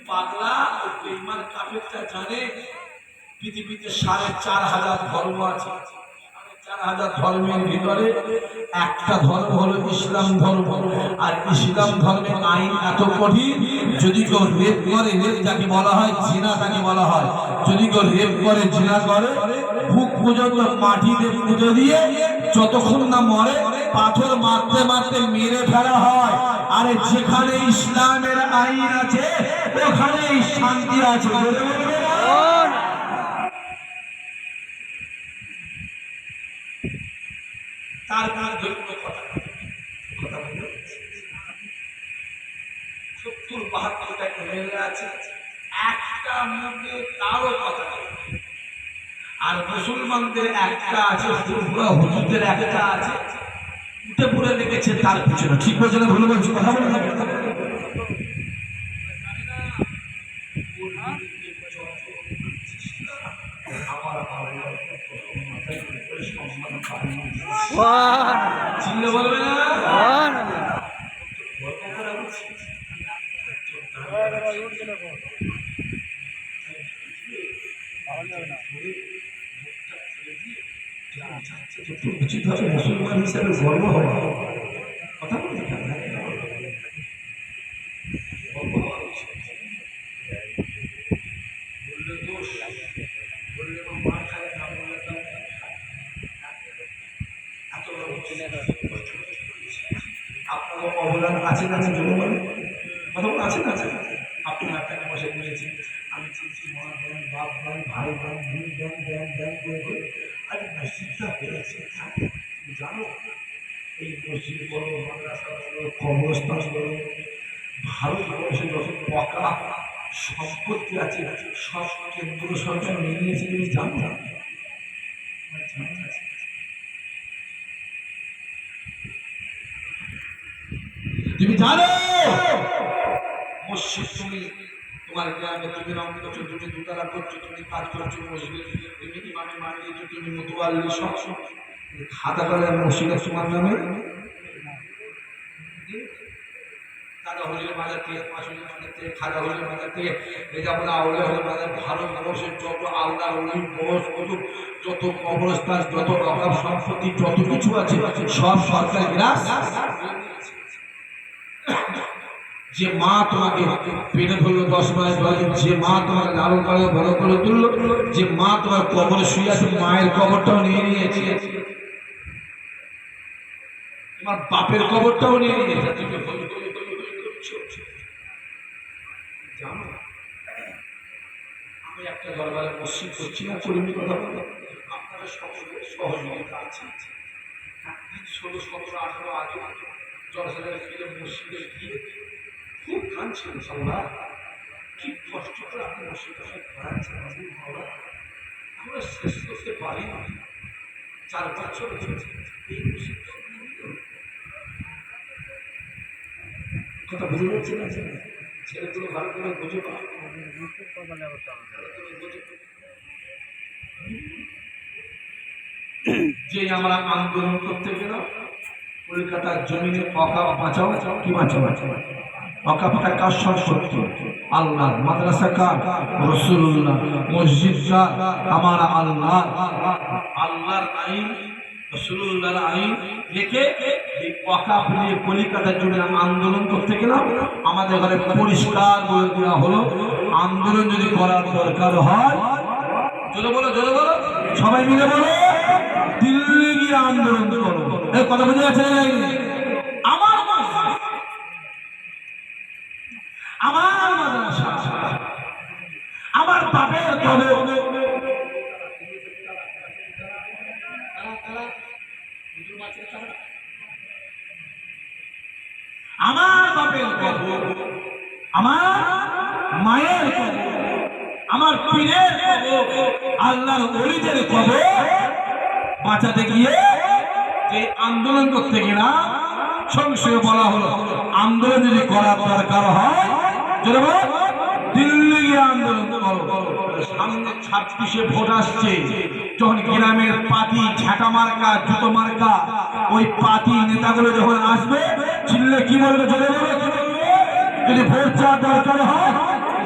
পাগলা ও বেঈমান কাফেরটা জানে পৃথিবীতে ৪,৫০০ ধর্ম আছে। ৪,৫০০ ধর্মের ভিতরে একটা ধর্ম হলো ইসলাম ধর্ম। আর ইসলাম ধর্মের আইন এত কঠিন, যদি কেউ রেপ করে, রেপ যাকে বলা হয় জিনা তাকে বলা হয়, যদি কেউ রেপ করে জিনা করে বুক পর্যন্ত মাটিতে পুঁতে দিয়ে যতক্ষণ না মরে পাথর মারতে মারতে মেরে ফেলা হয়। আরে যেখানে ইসলামের আইন আছে ওখানেই শান্তি আছে। তার কার ধর্ম কথা কথা বলে ৭০-৭২টা এমএলএ আছে, একটা মুখে কারো কথা নেই। আর মুসলমানদের একটা আছে, হুজুরদের একটা আছে, উঠে পড়ে লেগেছে তার পিছনে। ঠিক বলছে না ভুল বলছি? কথা বলে চিনলে বলবে না? উচিত হবে মুসলমান হিসাবে গর্ব হওয়া। কথা বলতে বললে দোষ, বললে মার খায় না, বললে এত বড় আপনার অবদান আছে না? জন্য বলে কথা বলে আছে না? আপনি আপনাকে বসে নিয়েছি, আমি চিনছি মা দেন, বাপ দেন, ভাই দেন, বোন দেন, দেন দেন করে আজ মসজিদটা হয়েছে। তুমি জানো এই মসজিদ বলো, মাদ্রাসা বলো, কবরস্থান বলো, ভারতবর্ষে যত পকা সম্পত্তি আছে সব কেন্দ্র সরকার নিয়ে নিয়েছে। তুমি জানো না? তুমি জানো মসজিদ তুমি তোমার গ্রামে তুমি রং করছো, তুমি দোতলা করছো, তুমি কাজ করছো মসজিদে, তুমি ইমামে মান দিয়েছো, তুমি মুতওয়াল্লি সব খাতা করার মসজিদ তোমার নামে দাদা হলের বাজার থেকে, পাঁচুলি বাজার থেকে, খাজা হলের বাজার থেকে, রেজাবুল্লাহ আউলিয়া হলের বাজার, ভারতবর্ষের যত আল্লাহ অলি বস যত কবরস্থান, যত অকাপ সম্পত্তি, যত কিছু আছে সব সরকার গ্রাস। যে মা তোমাকে পেটে ধরলো 10 মাস বয়সে, যে মা তোমাকে লালন পালন বড় করে তুললো, যে মা তোমার কবরে শুয়ে আছে, মায়ের কবরটাও নিয়ে নিয়েছে, তোমার বাপের কবরটাও নিয়ে নিয়েছে। তুমি জানো আমি একটা দরবারে মসজিদ করছি না, করিনি? কথা বলো, আপনারা সকলের সহযোগিতা আছে। একদিন 16, 17, 18 আগে জলসাদের ফিরে মসজিদে গিয়ে খুব কাঁদছেন সবাই, কি কষ্ট করে আপনি মসজিদটা করাচ্ছেন। আমরা শেষ করতে পারি না। 4 বছর হয়েছে এই মসজিদটা কথা বুঝে যাচ্ছে না? ছেলেগুলো ভালো করে বুঝে পায় যে আমরা আন্দোলন করতে গেলাম কলকাতার জমিনে অকাপ বাঁচাও, কি বাঁচাও? অকাপটা কার সম্পত্তি? আল্লাহ। মাদ্রাসা কার? রাসূলুল্লাহ। মসজিদ কার? আমার আল্লাহ। আল্লাহর আইন, রাসূলুল্লাহর আইন রেখে এই অকাপ নিয়ে কলকাতার জমিনে আন্দোলন করতে গেলাম। আমাদের ঘরে পরিষ্কার বলে দেওয়া হলো, আন্দোলন যদি করার দরকার হয়, জোরে বলো, জোরে বলো, সবাই মিলে বলো, দিল্লি গিয়ে আন্দোলন করো। এই কথা বুঝে যাচ্ছে? আমার আমার মাদ্রাসা, আমার বাপের কবর, আমার বাপের কবর, আমার মায়ের কবর, আমার পীরের কবর, আল্লাহর ওলিদের কবর বাঁচাতে গিয়ে যে আন্দোলন করতে গেলাম, সংশয় বলা হলো আন্দোলন যদি করার দরকার হয় দিল্লি গিয়ে আন্দোলন করো। সামনে 26-এ ভোট আসছে, যখন গ্রামের পাতি ঝাঁটা মার্কা, জুতো মার্কা, ওই পাতি নেতাগুলো যখন আসবে, চিনলে কি বলবে? জোরে বলো, কি বলবে? যা দরকার হয়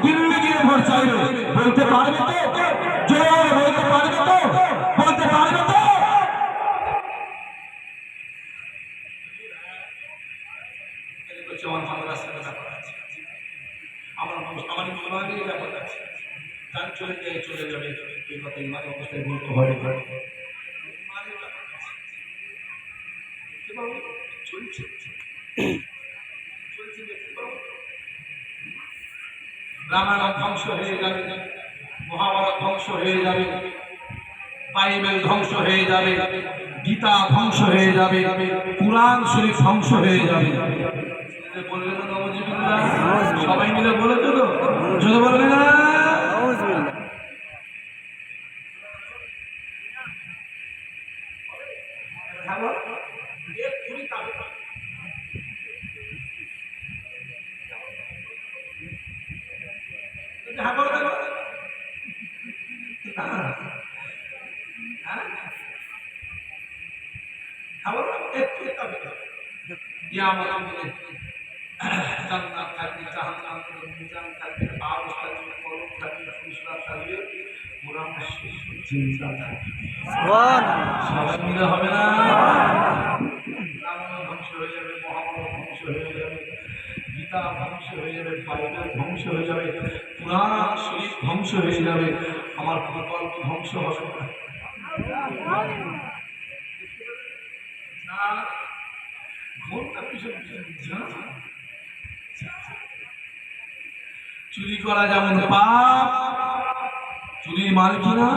দিল্লি গিয়ে ভোট চাইবে। বলতে পারবে তো? জোরে বলতে পারবে তো? বলতে পারবে তো? চলে যাবে এই কথা ইমান অবস্থায় বলতে হবে। রামায়ণ ধ্বংস হয়ে যাবে, মহাভারত ধ্বংস হয়ে যাবে, বাইবেল ধ্বংস হয়ে যাবে, গীতা ধ্বংস হয়ে যাবে, কুরআন শরীফ ধ্বংস হয়ে যাবে। বললে তো নওয়াজুবিল্লাহ, সবাই মিলে বলেছো তো? যদি বলবে না জান্নাত থাকবে, জাহান্নাম থাকবে, মিজান থাকবে, আরশ থাকবে, কলম থাকবে, ফুসলা থাকবে, কোরআন চিন্তা থাকবে। সবাই মিলে হবে না? রামায়ণ ধ্বংস হয়ে যাবে, মহাভারত ধ্বংস হয়ে যাবে, গীতা ধ্বংস হয়ে যাবে, বাইবেল ধ্বংস হয়ে যাবে, কুরআন শরীফ ধ্বংস হয়ে যাবে, আমার প্রকল্প ধ্বংস হবে না। চুরি করা যেমন পাপ, চুরির মাল কিনা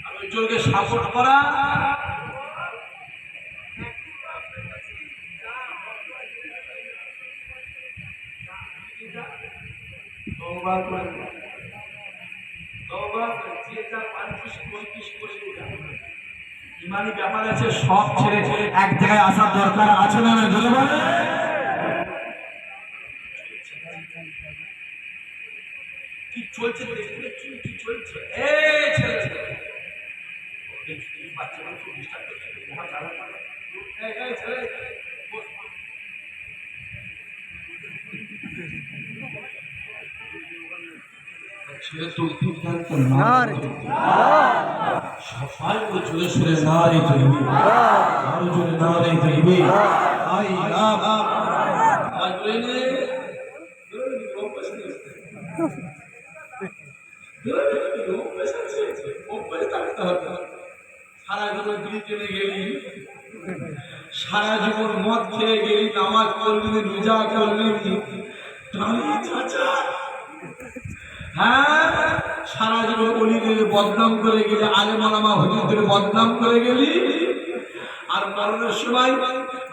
আর ওই চোরকে সাপোর্ট করা ইমানি ব্যাপার আছে, সব ছেড়ে এক জায়গায় আসার দরকার আছে না? বলে বলে কি চলছে দেখতে, কি চলছে? সবাই জোরে সরে না রে তৈরি, আরো জোরে না রে তৈরি। সারা জীবন বিড়ি টেনে গেলি, সারা জীবন মদ খেয়ে গেলি, নামাজ করলি, রোজা করলি, হ্যাঁ সারা জীবন অলিদের বদনাম করে গেলি, আলেমালামা হুজুরদের বদনাম করে গেলি, আর মরণের সময়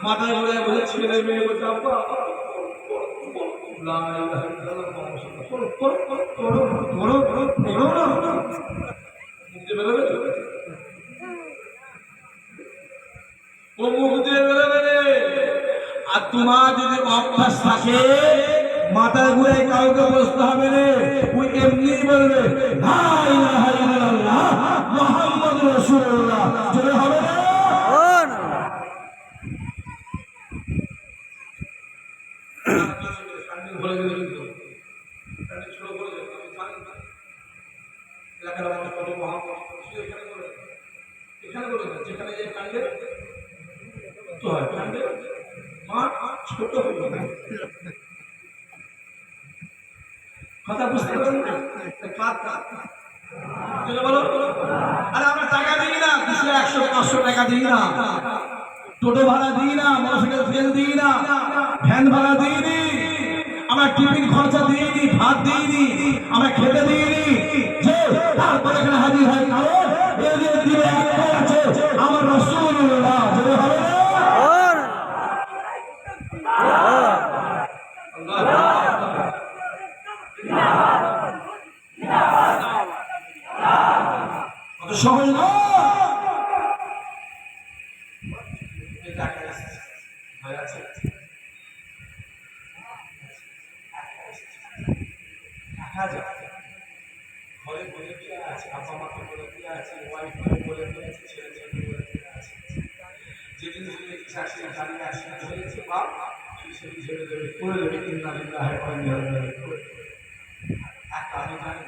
মাথায় ঘোরায় বলে ছেলে মেয়ে বলছে আব্বা ও মুখ দিয়ে বেরোবে রে। আর তোমার যদি অভ্যাস থাকে মাথায় ঘুরে কাউকে বসতে হবে রে, ওই এমনি বলবে লা ইলাহা ইল্লাল্লাহ মুহাম্মাদুর রাসূলুল্লাহ, যদি হবে না যেখানে যে কাণ্ডে তো হয়, কাণ্ডে মা ছোট হয়ে কথা বুঝতে পারছেন? বলো, আরে আমরা টাকা দিই না, 200, 100, 500 টাকা দিই না, টোটো ভাড়া দিই না, মোটরসাইকেল তেল দিই না, ভ্যান ভাড়া দিইনি, আমরা টিফিন খরচা দিইনি, ভাত দিইনি, আমরা খেতে দিইনি, যে তারপরে এখানে হাজির হয় কারণ এদের দিনে একটাই আছে, আমার রাসূলুল্লাহ। যদি হবে না সহজ না। ঘরে বলে দিয়ে আছে, বাবা মাকে বলে দিয়ে আছে, ওয়াইফ বলে দিয়ে আছে, ছেলে ছেলে বলে দিয়ে আছে, যে জিনিসগুলো চাষি গাড়ি অ্যাক্সিডেন্ট হয়েছে বা সেই হিসেবে করে দেবে ইন্না লিল্লাহি ওয়া ইন্না ইলাইহি রাজিউন। একটা আমি জানি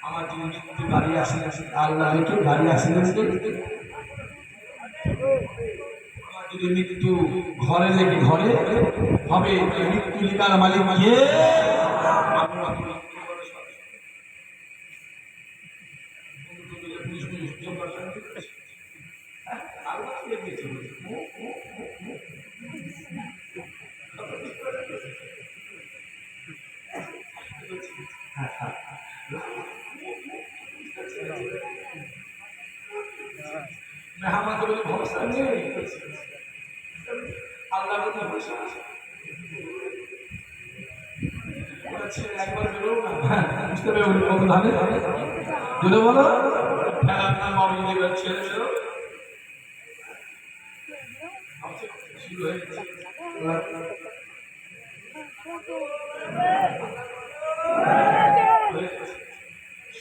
আমার যদি মৃত্যু গাড়ি অ্যাক্সিডেন্ট আল্লাহ রেখে গাড়ি অ্যাক্সিডেন্টে আমার যদি মৃত্যু ঘরে লেগে ঘরে হবে, মৃত্যু লিখার মালিক কে? মেহমানদের উপর ভরসা নেই, আল্লাহর উপর ভরসা আছে। ওরা ছেলে একবার বেরো না, বুঝতে পেরে বলি কত ধানে জোরে বলো, ফেরার নাম বাবু যদি ছেলে বেরো শুরু হয়ে গেছে।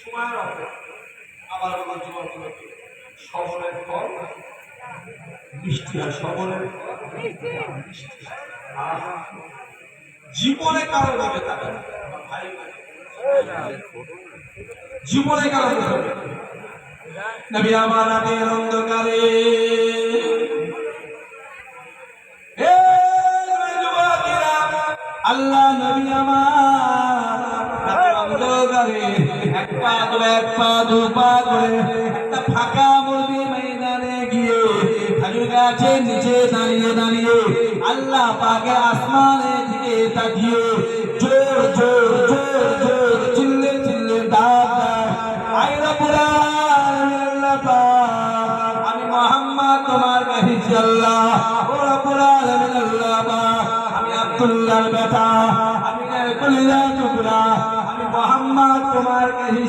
সময়ের অপর আবার বলো যুবকগুলোকে, সবরের ফল মিষ্টি হয়, সবরের জীবনে কারো দিকে তাকাবে ভাই, জীবনে কারো দিকে নবী আমার রাতের অন্ধকারে আল্লাহ নবী আমার রাতের অন্ধকারে এক পা দু পা করে একটা ফাঁকা মুরগি ময়দানে গিয়ে খেজুর গাছের নিচে দাঁড়িয়ে দাঁড়িয়ে আল্লাহ পাকের আসমানের দিকে তাকিয়ে জোর জোর জোর জোর চিল্লে চিল্লে ডাক দেয়, আয় রব্বুল আলামিন আল্লাহ পাক, আমি মুহাম্মদ তোমার কাছে আল্লাহ, ও রব্বুল আলামিন আল্লাহ পাক, আমি আব্দুল্লাহর বেটা, আমি কলিজার টুকরা, আমি মুহাম্মদ তোমার কাছে